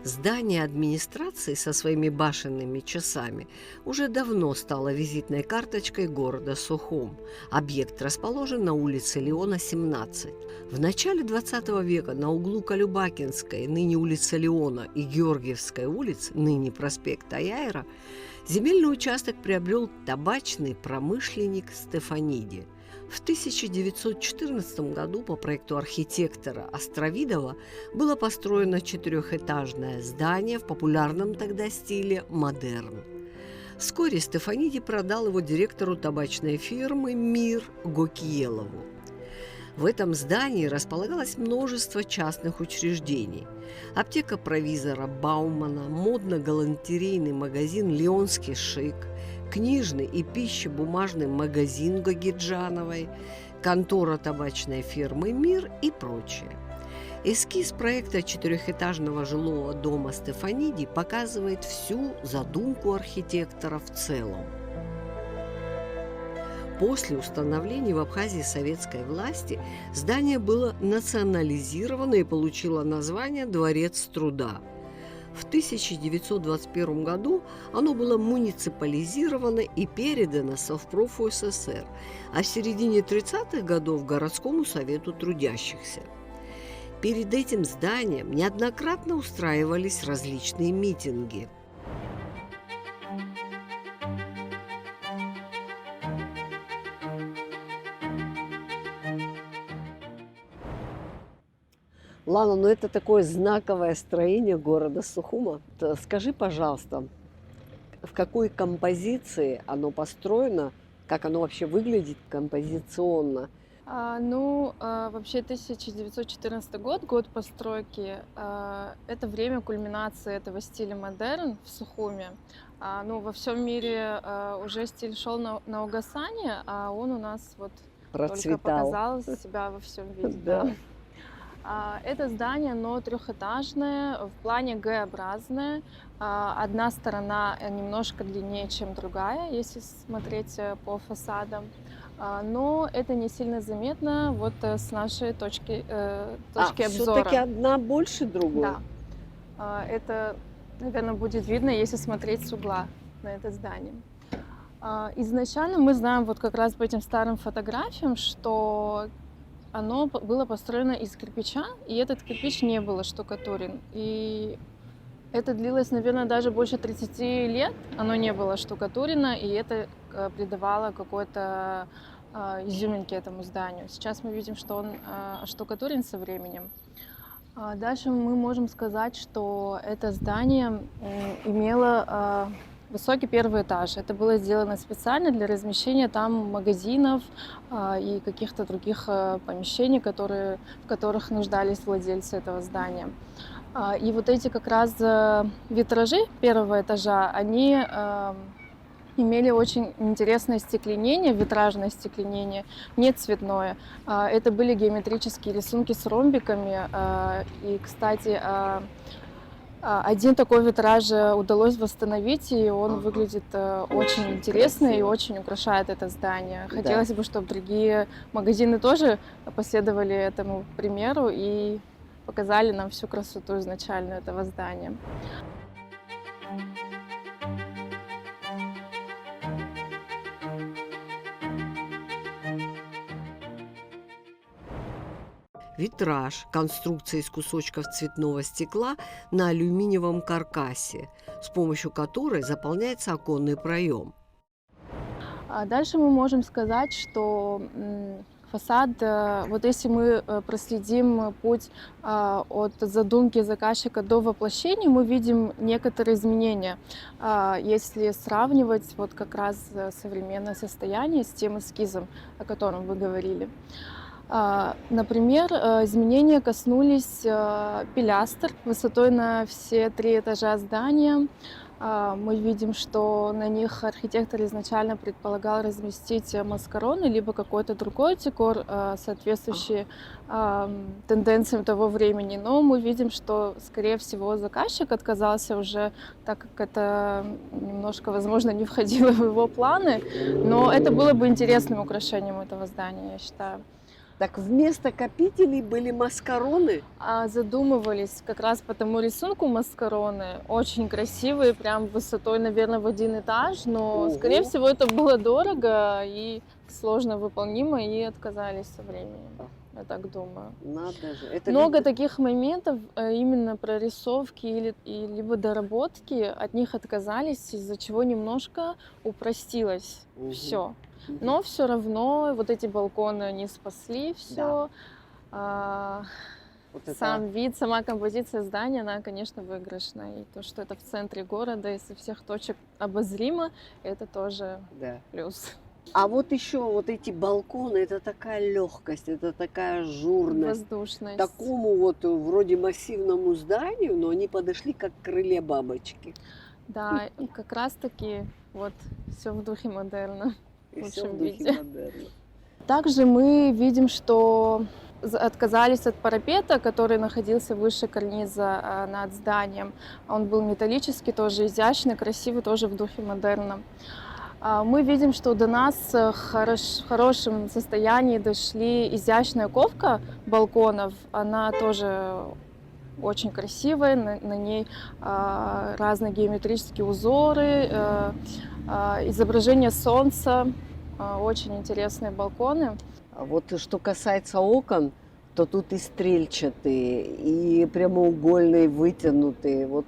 Здание администрации со своими башенными часами уже давно стало визитной карточкой города Сухум. Объект расположен на улице Леона, 17. В начале 20 века на углу Колюбакинской, ныне улица Леона, и Георгиевской улиц, ныне проспект Аяйра, земельный участок приобрел табачный промышленник Стефаниди. В 1914 году по проекту архитектора Островидова было построено четырехэтажное здание в популярном тогда стиле модерн. Вскоре Стефаниди продал его директору табачной фирмы «Мир» Гокиелову. В этом здании располагалось множество частных учреждений. Аптека провизора Баумана, модно-галантерейный магазин «Леонский шик», книжный и пищебумажный магазин Гогиджановой, контора табачной фирмы «Мир» и прочее. Эскиз проекта четырехэтажного жилого дома Стефаниди показывает всю задумку архитектора в целом. После установления в Абхазии советской власти здание было национализировано и получило название «Дворец труда». В 1921 году оно было муниципализировано и передано Совпрофу СССР, а в середине 30-х годов – Городскому совету трудящихся. Перед этим зданием неоднократно устраивались различные митинги. Лана, ну это такое знаковое строение города Сухума. Скажи, пожалуйста, в какой композиции оно построено, как оно вообще выглядит композиционно? Вообще 1914 год, год постройки, это время кульминации этого стиля модерн в Сухуме. Во всем мире уже стиль шел на угасание, а он у нас вот только показал себя во всем виде. Да. Это здание, оно трехэтажное, в плане Г-образное. Одна сторона немножко длиннее, чем другая, если смотреть по фасадам. Но это не сильно заметно вот с нашей точки обзора. Все-таки одна больше другой? Да. Это, наверное, будет видно, если смотреть с угла на это здание. Изначально мы знаем вот как раз по этим старым фотографиям, что оно было построено из кирпича, и этот кирпич не был оштукатурен. И это длилось, наверное, даже больше 30 лет. Оно не было штукатурено, и это придавало какой-то изюминки этому зданию. Сейчас мы видим, что он оштукатурен со временем. Дальше мы можем сказать, что это здание имело высокий первый этаж. Это было сделано специально для размещения там магазинов и каких-то других помещений, в которых нуждались владельцы этого здания. И вот эти как раз витражи первого этажа, они имели очень интересное остекление, витражное остекление, не цветное. Это были геометрические рисунки с ромбиками. И, кстати, один такой витраж удалось восстановить, и он выглядит очень интересно и очень украшает это здание. Хотелось бы, чтобы другие магазины тоже последовали этому примеру и показали нам всю красоту изначальную этого здания. Витраж – конструкция из кусочков цветного стекла на алюминиевом каркасе, с помощью которой заполняется оконный проем. Дальше мы можем сказать, что фасад, вот если мы проследим путь от задумки заказчика до воплощения, мы видим некоторые изменения, если сравнивать вот как раз современное состояние с тем эскизом, о котором вы говорили. Например, изменения коснулись пилястр высотой на все 3 этажа здания. Мы видим, что на них архитектор изначально предполагал разместить маскароны, либо какой-то другой декор, соответствующий тенденциям того времени. Но мы видим, что, скорее всего, заказчик отказался уже, так как это немножко, возможно, не входило в его планы. Но это было бы интересным украшением этого здания, я считаю. Так вместо копителей были маскароны? Задумывались как раз по тому рисунку маскароны. Очень красивые, прям высотой, наверное, в один этаж. Но, скорее Ого. всего, это было дорого и сложно выполнимо, и отказались со временем. Я так думаю. Надо же. Это Много видно. таких моментов, именно прорисовки либо доработки, от них отказались, из-за чего немножко упростилось Мгм. все. Мгм. Но все равно вот эти балконы, они спасли все. Вот это, Сам вид, сама композиция здания, она, конечно, выигрышная. И то, что это в центре города, и со всех точек обозримо, это тоже да. плюс. А вот еще вот эти балконы, это такая легкость, это такая ажурность. Воздушность. Такому вот вроде массивному зданию, но они подошли как к крыле бабочки. Да, и как раз-таки вот все в духе модерна. И В все лучшем в духе виде. модерна. Также мы видим, что отказались от парапета, который находился выше карниза над зданием. Он был металлический, тоже изящный, красивый, тоже в духе модерна. Мы видим, что до нас в хорошем состоянии дошли изящная ковка балконов. Она тоже очень красивая, на ней разные геометрические узоры, изображение солнца, очень интересные балконы. А вот что касается окон, то тут и стрельчатые, и прямоугольные, вытянутые. Вот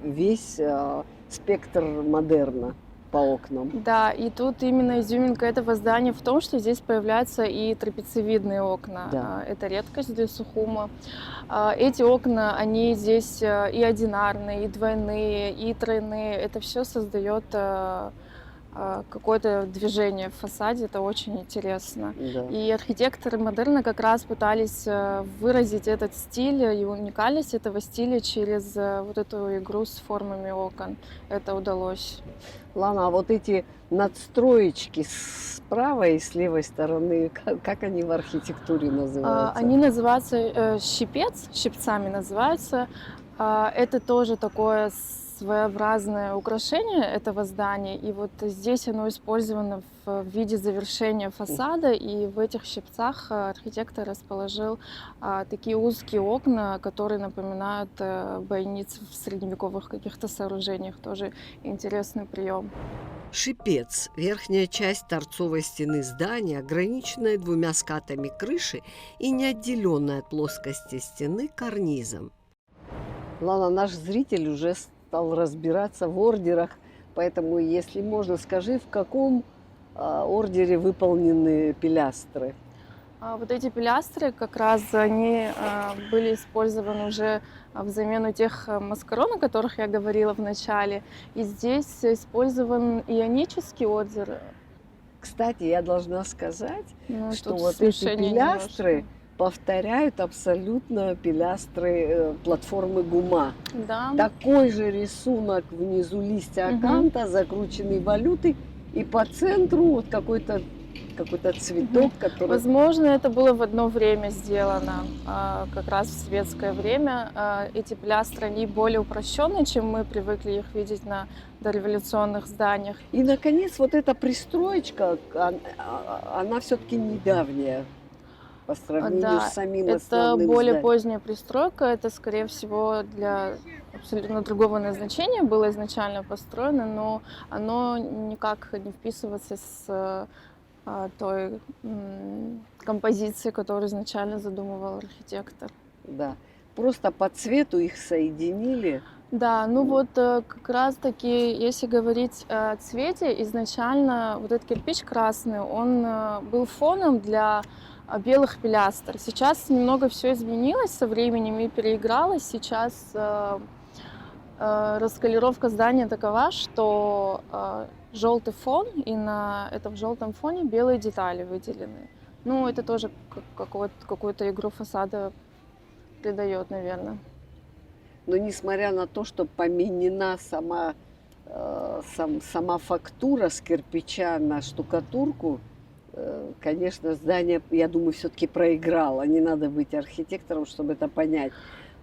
весь спектр модерна по окнам. Да, и тут именно изюминка этого здания в том, что здесь появляются и трапециевидные окна. Да. Это редкость для Сухума. Эти окна, они здесь и одинарные, и двойные, и тройные. Это все создает какое-то движение в фасаде, это очень интересно. Да. И архитекторы модерна как раз пытались выразить этот стиль и уникальность этого стиля через вот эту игру с формами окон. Это удалось. Лана, а вот эти надстроечки с правой и с левой стороны, как они в архитектуре называются? Они называются щипец, щипцами называются. Это тоже такое своеобразное украшение этого здания. И вот здесь оно использовано в виде завершения фасада. И в этих щипцах архитектор расположил такие узкие окна, которые напоминают бойницы в средневековых каких-то сооружениях. Тоже интересный прием. Шипец – верхняя часть торцовой стены здания, ограниченная двумя скатами крыши и не отделенная от плоскости стены карнизом. Лана, наш зритель уже стал разбираться в ордерах, поэтому, если можно, скажи, в каком ордере выполнены пилястры? Вот эти пилястры, как раз они были использованы уже в замену тех маскарон, о которых я говорила в начале. И здесь использован ионический ордер. Кстати, я должна сказать, Ну, что тут вот эти смешение пилястры немножко. повторяют абсолютно пилястры платформы ГУМа. Да. Такой же рисунок внизу листья аканта, закрученный валютой, и по центру вот какой-то цветок, который... Возможно, это было в одно время сделано, как раз в советское время. Эти пилястры, они более упрощенные, чем мы привыкли их видеть на дореволюционных зданиях. И, наконец, вот эта пристроечка, она все-таки недавняя по сравнению Да, с самим это основным более зданием. поздняя пристройка, это, скорее всего, для абсолютно другого назначения было изначально построено, но оно никак не вписывается с той композицией, которую изначально задумывал архитектор. Да, просто по цвету их соединили. Да, ну вот как раз-таки, если говорить о цвете, изначально вот этот кирпич красный, он был фоном для белых пилястр. Сейчас немного все изменилось со временем и переигралось. Сейчас расколировка здания такова, что желтый фон, и на этом желтом фоне белые детали выделены. Ну, это тоже какую-то игру фасада придает, наверное. Но несмотря на то, что поменена сама фактура с кирпича на штукатурку, конечно, здание, я думаю, все-таки проиграло. Не надо быть архитектором, чтобы это понять.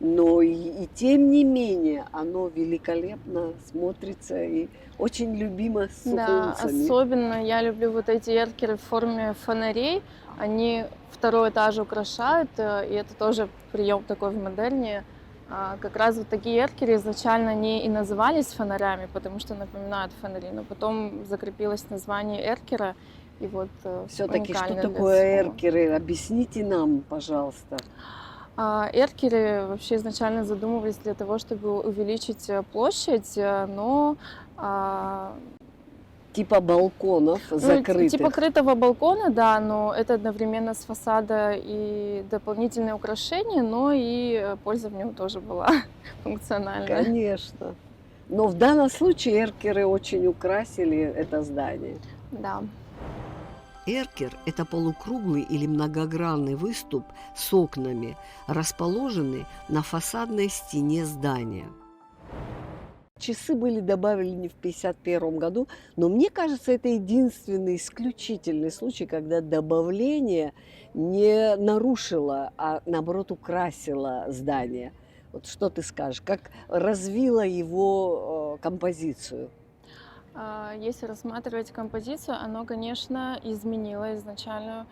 но и тем не менее оно великолепно смотрится и очень любимо с Да, сухумцами. особенно я люблю вот эти эркеры в форме фонарей. Они второй этаж украшают, и это тоже прием такой в модерне. Как раз вот такие эркеры изначально не и назывались фонарями, потому что напоминают фонари, но потом закрепилось название эркера, и вот Все-таки что уникальное для такое Сухума. эркеры? Объясните нам, пожалуйста. Эркеры вообще изначально задумывались для того, чтобы увеличить площадь, но Типа балконов ну, закрытых. типа крытого балкона, да, но это одновременно с фасада и дополнительное украшение, но и польза в нем тоже была функциональная. Конечно. Но в данном случае эркеры очень украсили это здание. Да. Эркер – это полукруглый или многогранный выступ с окнами, расположенный на фасадной стене здания. Часы были добавлены в 1951 году, но мне кажется, это единственный исключительный случай, когда добавление не нарушило, а наоборот украсило здание. Вот что ты скажешь, как развило его композицию? Если рассматривать композицию, оно, конечно, изменило изначальную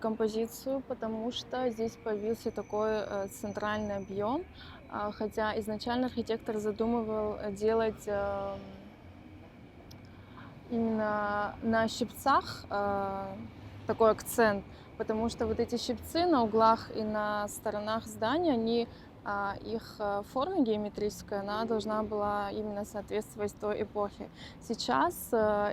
композицию, потому что здесь появился такой центральный объем, хотя изначально архитектор задумывал делать именно на щипцах такой акцент, потому что вот эти щипцы на углах и на сторонах здания, они, их форма геометрическая, она должна была именно соответствовать той эпохе. Сейчас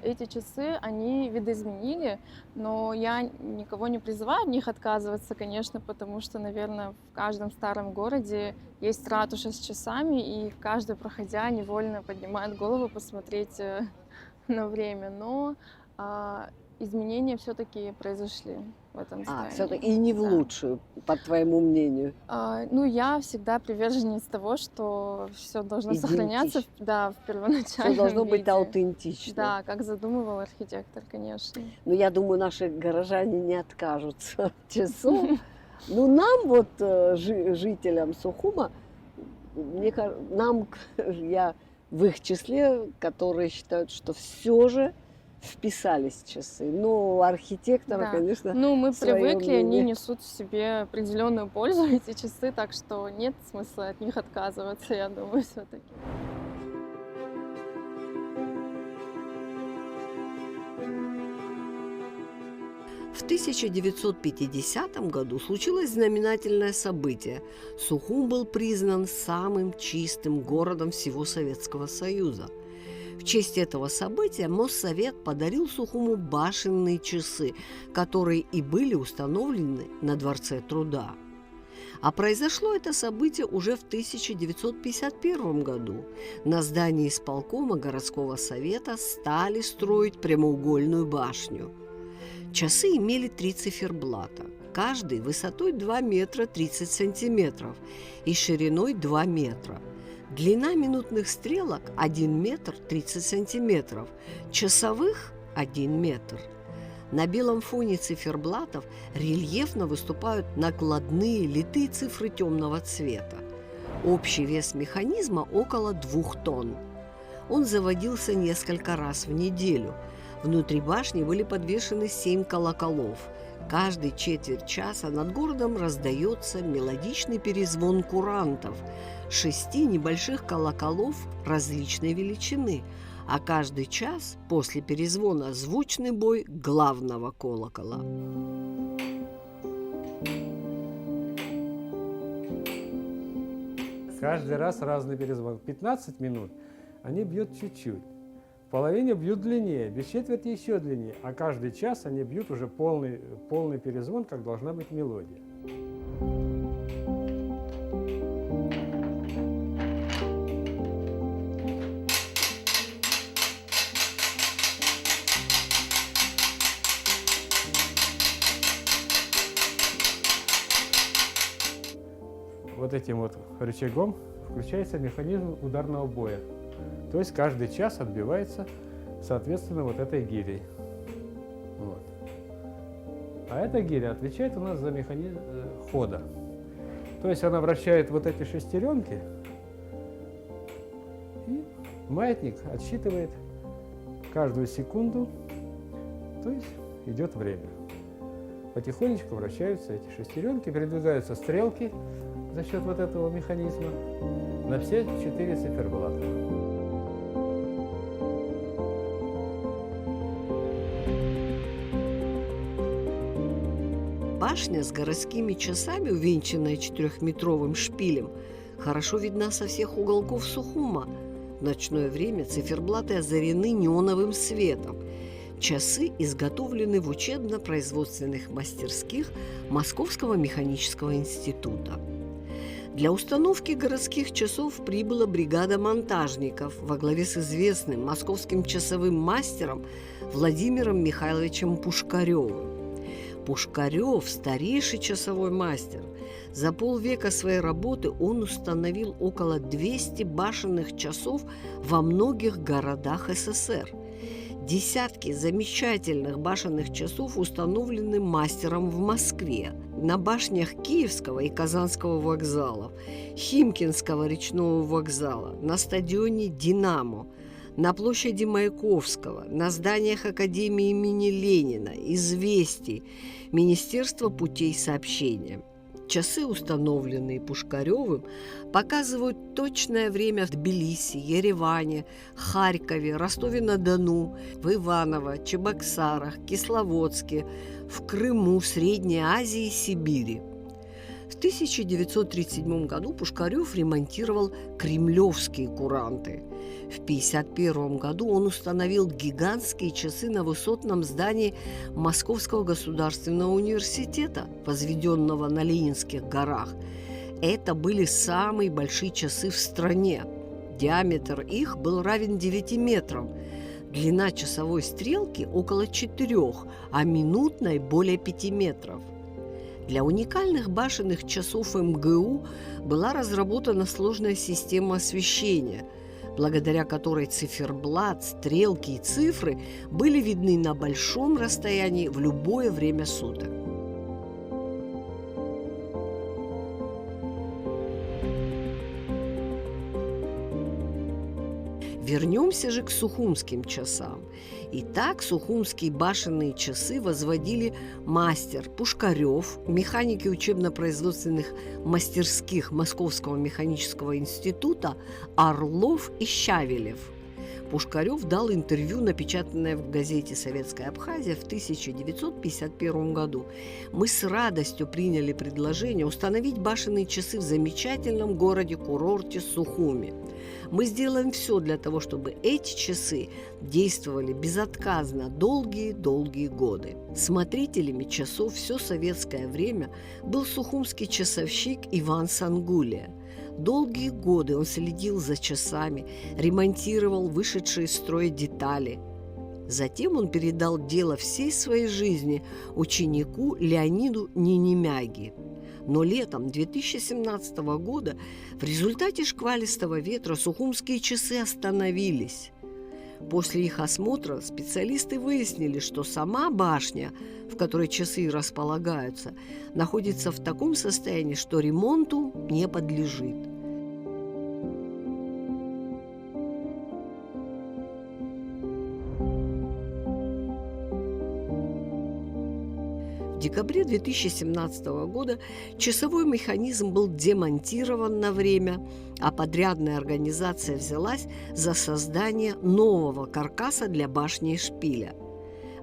эти часы, они видоизменили, но я никого не призываю от них отказываться, конечно, потому что, наверное, в каждом старом городе есть ратуша с часами, и каждый, проходя, невольно поднимает голову посмотреть на время, но изменения все-таки произошли в этом Все-таки здании. и не в Да. лучшую, по твоему мнению. Ну, я всегда приверженец того, что все должно сохраняться, да, в Все первоначальном должно быть виде. аутентично. Да, как задумывал архитектор, конечно. Но я думаю, наши горожане не откажутся от часов. Ну, нам вот, жителям Сухума, я в их числе, которые считают, что все же вписались часы. Но у архитектора, Да. конечно, Ну, мы своё привыкли, они мнение. несут в себе определенную пользу, эти часы, так что нет смысла от них отказываться, я думаю, все-таки. В 1950 году случилось знаменательное событие. Сухум был признан самым чистым городом всего Советского Союза. В честь этого события Моссовет подарил Сухуму башенные часы, которые и были установлены на Дворце труда. А произошло это событие уже в 1951 году. На здании исполкома городского совета стали строить прямоугольную башню. Часы имели 3 циферблата, каждый высотой 2 метра 30 сантиметров и шириной 2 метра. Длина минутных стрелок 1 метр 30 сантиметров, часовых – 1 метр. На белом фоне циферблатов рельефно выступают накладные литые цифры темного цвета. Общий вес механизма около 2 тонн. Он заводился несколько раз в неделю. Внутри башни были подвешены 7 колоколов. Каждые четверть часа над городом раздается мелодичный перезвон курантов, 6 небольших колоколов различной величины, а каждый час после перезвона звучный бой главного колокола. Каждый раз разный перезвон. 15 минут они бьют чуть-чуть. В половине бьют длиннее, без четверти еще длиннее, а каждый час они бьют уже полный перезвон, как должна быть мелодия. Вот этим вот рычагом включается механизм ударного боя. То есть каждый час отбивается, соответственно, вот этой гирей. Вот. А эта гиря отвечает у нас за механизм хода. То есть она вращает вот эти шестеренки, и маятник отсчитывает каждую секунду, то есть идет время. Потихонечку вращаются эти шестеренки, передвигаются стрелки за счет вот этого механизма на все 4 циферблата. Башня с городскими часами, увенчанная 4-метровым шпилем, хорошо видна со всех уголков Сухума. В ночное время циферблаты озарены неоновым светом. Часы изготовлены в учебно-производственных мастерских Московского механического института. Для установки городских часов прибыла бригада монтажников во главе с известным московским часовым мастером Владимиром Михайловичем Пушкаревым. Пушкарев – старейший часовой мастер. За полвека своей работы он установил около 200 башенных часов во многих городах СССР. Десятки замечательных башенных часов установлены мастером в Москве, на башнях Киевского и Казанского вокзалов, Химкинского речного вокзала, на стадионе «Динамо», на площади Маяковского, на зданиях Академии имени Ленина, «Известий», Министерства путей сообщения. Часы, установленные Пушкаревым, показывают точное время в Тбилиси, Ереване, Харькове, Ростове-на-Дону, в Иваново, Чебоксарах, Кисловодске, в Крыму, Средней Азии и Сибири. В 1937 году Пушкарев ремонтировал кремлевские куранты. В 1951 году он установил гигантские часы на высотном здании Московского государственного университета, возведенного на Ленинских горах. Это были самые большие часы в стране. Диаметр их был равен 9 метрам. Длина часовой стрелки около 4, а минутной более 5 метров. Для уникальных башенных часов МГУ была разработана сложная система освещения, благодаря которой циферблат, стрелки и цифры были видны на большом расстоянии в любое время суток. Вернемся же к сухумским часам. Итак, сухумские башенные часы возводили мастер Пушкарев, механики учебно-производственных мастерских Московского механического института Орлов и Щавелев. Пушкарев дал интервью, напечатанное в газете «Советская Абхазия» в 1951 году. «Мы с радостью приняли предложение установить башенные часы в замечательном городе-курорте Сухуми. Мы сделаем все для того, чтобы эти часы действовали безотказно долгие-долгие годы». Смотрителями часов все советское время был сухумский часовщик Иван Сангулия. Долгие годы он следил за часами, ремонтировал вышедшие из строя детали. Затем он передал дело всей своей жизни ученику Леониду Нинемяги. Но летом 2017 года в результате шквалистого ветра сухумские часы остановились. После их осмотра специалисты выяснили, что сама башня, в которой часы располагаются, находится в таком состоянии, что ремонту не подлежит. В декабре 2017 года часовой механизм был демонтирован на время, а подрядная организация взялась за создание нового каркаса для башни и шпиля.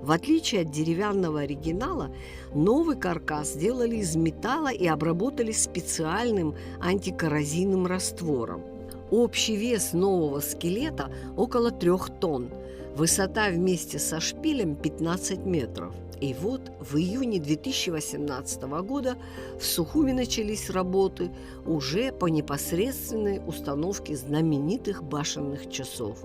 В отличие от деревянного оригинала, новый каркас сделали из металла и обработали специальным антикоррозийным раствором. Общий вес нового скелета около 3 тонн, высота вместе со шпилем 15 метров. И вот в июне 2018 года в Сухуми начались работы уже по непосредственной установке знаменитых башенных часов.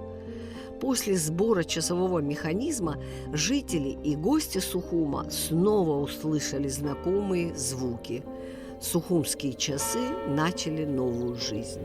После сбора часового механизма жители и гости Сухума снова услышали знакомые звуки. Сухумские часы начали новую жизнь.